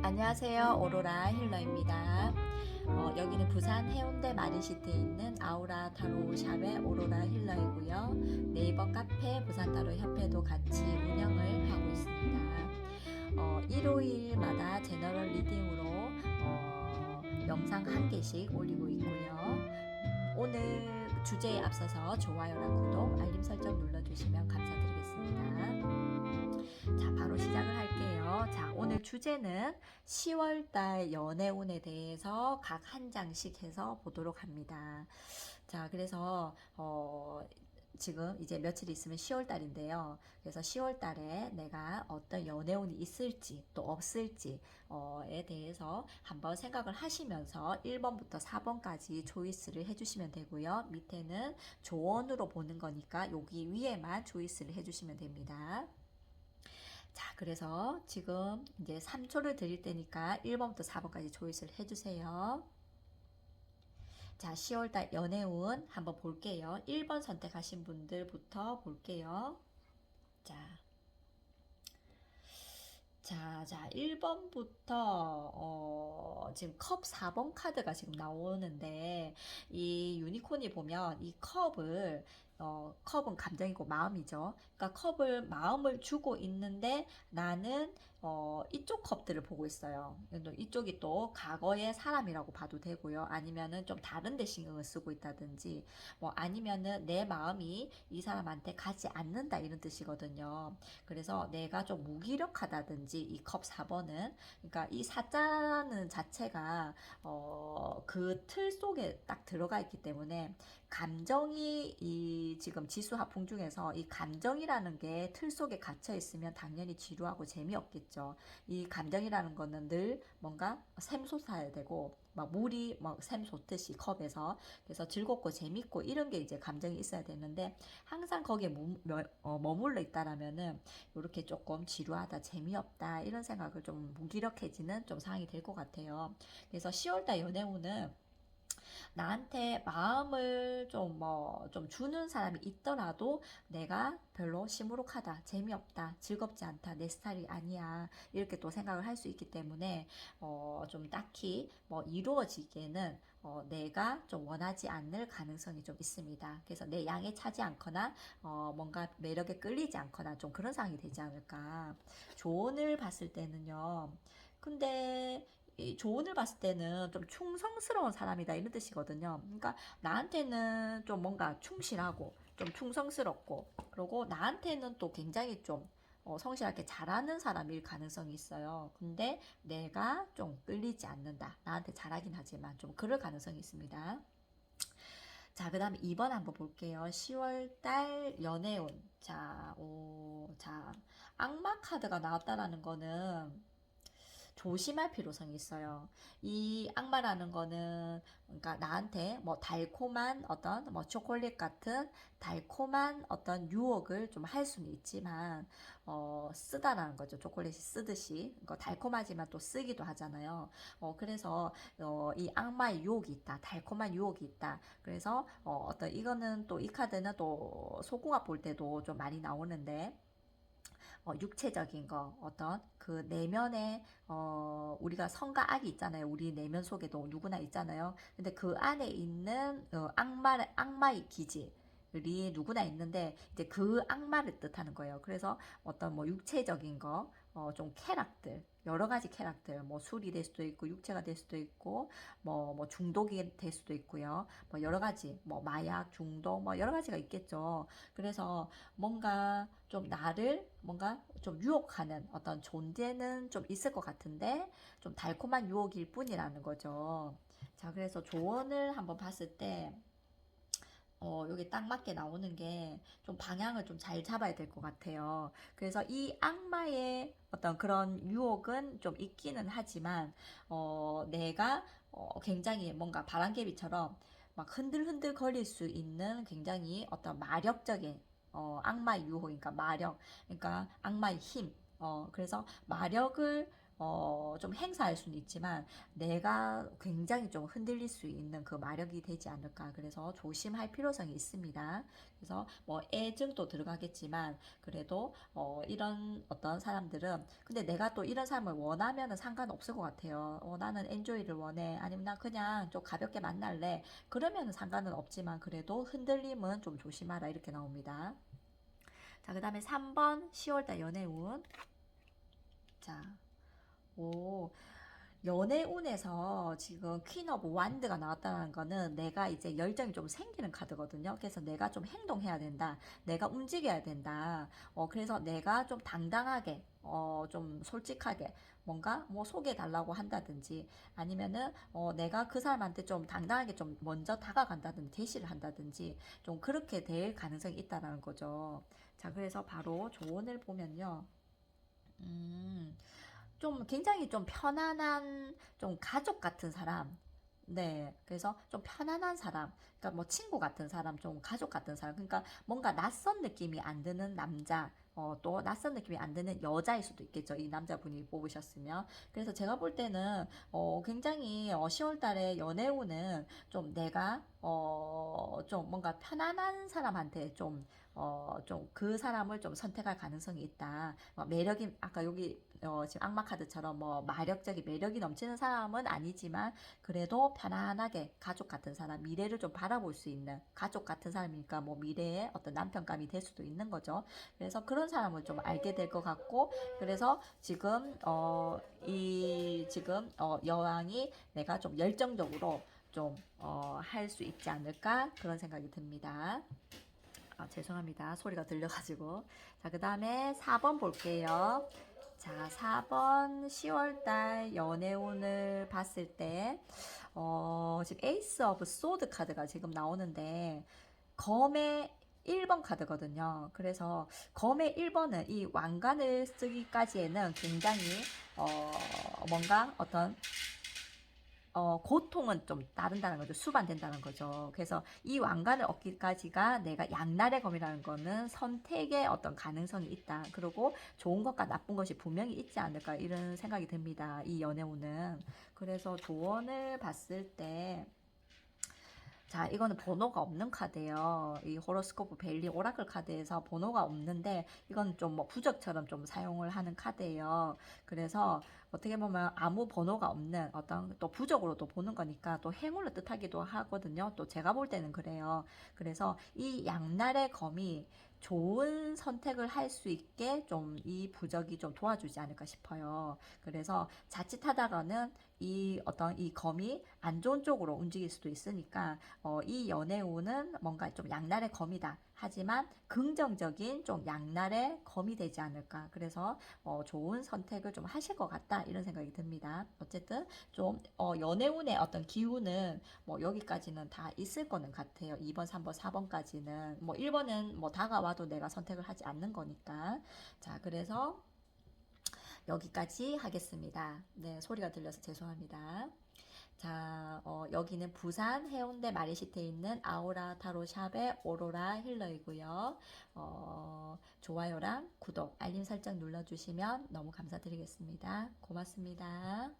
안녕하세요. 오로라 힐러입니다. 여기는 부산 해운대 마린시티에 있는 아우라 타로 샵의 오로라 힐러이고요. 네이버 카페 부산 타로 협회도 같이 운영을 하고 있습니다. 일요일마다 제너럴 리딩으로 영상 한 개씩 올리고 있고요. 오늘 주제에 앞서서 좋아요랑 구독, 알림 설정 눌러주시면 감사드리겠습니다. 자, 바로 시작을 할게요. 자, 오늘 주제는 10월달 연애운에 대해서 각 한 장씩 해서 보도록 합니다. 자, 그래서 지금 이제 며칠 있으면 10월달인데요. 그래서 10월달에 내가 어떤 연애운이 있을지 또 없을지에 대해서 한번 생각을 하시면서 1번부터 4번까지 초이스를 해주시면 되고요. 밑에는 조언으로 보는 거니까 여기 위에만 초이스를 해주시면 됩니다. 자, 그래서 지금 이제 3초를 드릴 테니까 1번부터 4번까지 초이스를 해주세요. 자, 10월달 연애운 한번 볼게요. 1번 선택하신 분들부터 볼게요. 자, 1번부터 지금 컵 4번 카드가 지금 나오는데 이 유니콘이 보면 이 컵은 감정이고 마음이죠. 그러니까 마음을 주고 있는데 나는 이쪽 컵들을 보고 있어요. 이쪽이 또 과거의 사람이라고 봐도 되고요. 아니면은 좀 다른 데 신경을 쓰고 있다든지, 뭐 아니면은 내 마음이 이 사람한테 가지 않는다 이런 뜻이거든요. 그래서 내가 좀 무기력하다든지 이 컵 4번은, 그러니까 이 사자는 자체가 그 틀 속에 딱 들어가 있기 때문에 감정이 이 지금 지수 하풍 중에서 이 감정이라는 게 틀 속에 갇혀 있으면 당연히 지루하고 재미없겠죠. 이 감정이라는 거는 늘 뭔가 샘솟아야 되고 막 물이 막 샘솟듯이 컵에서, 그래서 즐겁고 재밌고 이런 게 이제 감정이 있어야 되는데 항상 거기에 머물러 있다라면은 이렇게 조금 지루하다 재미없다 이런 생각을 좀 무기력해지는 좀 상황이 될 것 같아요. 그래서 10월달 연애운은 나한테 마음을 좀 주는 사람이 있더라도 내가 별로 시무룩하다, 재미없다, 즐겁지 않다, 내 스타일이 아니야 이렇게 또 생각을 할 수 있기 때문에 좀 딱히 뭐 이루어지기에는 내가 좀 원하지 않을 가능성이 좀 있습니다. 그래서 내 양에 차지 않거나 뭔가 매력에 끌리지 않거나 좀 그런 상황이 되지 않을까. 조언을 봤을 때는요. 근데 이 조언을 봤을 때는 좀 충성스러운 사람이다 이런 뜻이거든요. 그러니까 나한테는 좀 뭔가 충실하고 좀 충성스럽고, 그리고 나한테는 또 굉장히 좀 성실하게 잘하는 사람일 가능성이 있어요. 근데 내가 좀 끌리지 않는다. 나한테 잘하긴 하지만 좀 그럴 가능성이 있습니다. 자, 그 다음에 2번 한번 볼게요. 10월달 연애운. 자, 악마 카드가 나왔다라는 거는 조심할 필요성이 있어요. 이 악마라는 거는 그러니까 나한테 뭐 달콤한 어떤 뭐 초콜릿 같은 달콤한 어떤 유혹을 좀 할 수는 있지만 쓰다라는 거죠. 초콜릿이 쓰듯이. 그러니까 달콤하지만 또 쓰기도 하잖아요. 그래서 이 악마의 유혹이 있다. 달콤한 유혹이 있다. 그래서 어떤 이거는 또 이 카드는 또 소궁합 볼 때도 좀 많이 나오는데 육체적인 거, 어떤 그 내면에 우리가 성과 악이 있잖아요. 우리 내면 속에도 누구나 있잖아요. 근데 그 안에 있는 악마의 기질 이 누구나 있는데 이제 그 악마를 뜻하는 거예요. 그래서 어떤 뭐 육체적인 거, 좀 쾌락들, 여러 가지 쾌락들, 뭐 술이 될 수도 있고 육체가 될 수도 있고 뭐 중독이 될 수도 있고요. 뭐 여러 가지, 뭐 마약 중독, 뭐 여러 가지가 있겠죠. 그래서 뭔가 좀 나를 뭔가 좀 유혹하는 어떤 존재는 좀 있을 것 같은데 좀 달콤한 유혹일 뿐이라는 거죠. 자, 그래서 조언을 한번 봤을 때 여기 딱 맞게 나오는 게 좀 방향을 좀 잘 잡아야 될 것 같아요. 그래서 이 악마의 어떤 그런 유혹은 좀 있기는 하지만, 내가 굉장히 뭔가 바람개비처럼 막 흔들흔들 거릴 수 있는 굉장히 어떤 마력적인 악마의 유혹, 그러니까 마력, 그러니까 악마의 힘. 그래서 마력을 좀 행사할 수는 있지만 내가 굉장히 좀 흔들릴 수 있는 그 마력이 되지 않을까. 그래서 조심할 필요성이 있습니다. 그래서 뭐 애증도 들어가겠지만 그래도 이런 어떤 사람들은 근데 내가 또 이런 사람을 원하면은 상관없을 것 같아요. 나는 엔조이를 원해. 아니면 나 그냥 좀 가볍게 만날래. 그러면은 상관은 없지만 그래도 흔들림은 좀 조심하라 이렇게 나옵니다. 자, 그 다음에 3번 10월달 연애운. 자, 오, 연애운에서 지금 퀸 오브 완드가 나왔다는 거는 내가 이제 열정이 좀 생기는 카드거든요. 그래서 내가 좀 행동해야 된다. 내가 움직여야 된다. 그래서 내가 좀 당당하게, 좀 솔직하게 뭔가 뭐 소개해 달라고 한다든지 아니면은 내가 그 사람한테 좀 당당하게 좀 먼저 다가간다든지 대시를 한다든지 좀 그렇게 될 가능성이 있다라는 거죠. 자, 그래서 바로 조언을 보면요. 음, 좀 굉장히 좀 편안한 좀 가족 같은 사람. 네. 그래서 좀 편안한 사람. 그러니까 뭐 친구 같은 사람, 좀 가족 같은 사람. 그러니까 뭔가 낯선 느낌이 안 드는 남자. 또 낯선 느낌이 안 드는 여자일 수도 있겠죠. 이 남자분이 뽑으셨으면. 그래서 제가 볼 때는 굉장히 10월 달에 연애운은 좀 내가 좀 뭔가 편안한 사람한테 좀 그 사람을 좀 선택할 가능성이 있다. 매력이 아까 여기 지금 악마 카드처럼 뭐 마력적인 매력이 넘치는 사람은 아니지만 그래도 편안하게 가족 같은 사람, 미래를 좀 바라볼 수 있는 가족 같은 사람이니까 뭐 미래의 어떤 남편감이 될 수도 있는 거죠. 그래서 그런 사람을 좀 알게 될 것 같고, 그래서 지금 이 지금 여왕이 내가 좀 열정적으로 좀 할 수 있지 않을까 그런 생각이 듭니다. 죄송합니다. 소리가 들려가지고. 자, 그 다음에 4번 볼게요. 자, 4번 10월달 연애운을 봤을 때, 지금 에이스 오브 소드 카드가 지금 나오는데, 검의 1번 카드거든요. 그래서 검의 1번은 이 왕관을 쓰기까지에는 굉장히, 뭔가 어떤 고통은 좀 따른다는 거죠. 수반된다는 거죠. 그래서 이 왕관을 얻기까지가 내가 양날의 검이라는 거는 선택의 어떤 가능성이 있다. 그리고 좋은 것과 나쁜 것이 분명히 있지 않을까 이런 생각이 듭니다. 이 연애운은. 그래서 조언을 봤을 때 자, 이거는 번호가 없는 카드예요. 이 호로스코프 벨리 오라클 카드에서 번호가 없는데 이건 좀 뭐 부적처럼 좀 사용을 하는 카드예요. 그래서 어떻게 보면 아무 번호가 없는 어떤 또 부적으로도 보는 거니까 또 행운을 뜻하기도 하거든요. 또 제가 볼 때는 그래요. 그래서 이 양날의 검이 좋은 선택을 할 수 있게 좀 이 부적이 좀 도와주지 않을까 싶어요. 그래서 자칫하다가는 이 어떤 이 검이 안 좋은 쪽으로 움직일 수도 있으니까 이 연애운은 뭔가 좀 양날의 검이다. 하지만 긍정적인 좀 양날의 검이 되지 않을까. 그래서 좋은 선택을 좀 하실 것 같다. 이런 생각이 듭니다. 어쨌든 좀 연애운의 어떤 기운은 뭐 여기까지는 다 있을 거는 같아요. 2번, 3번, 4번까지는. 뭐 1번은 뭐 다가와도 내가 선택을 하지 않는 거니까. 자, 그래서 여기까지 하겠습니다. 네, 소리가 들려서 죄송합니다. 자, 여기는 부산 해운대 마리시티에 있는 아우라 타로샵의 오로라 힐러이고요. 좋아요랑 구독, 알림 설정 눌러주시면 너무 감사드리겠습니다. 고맙습니다.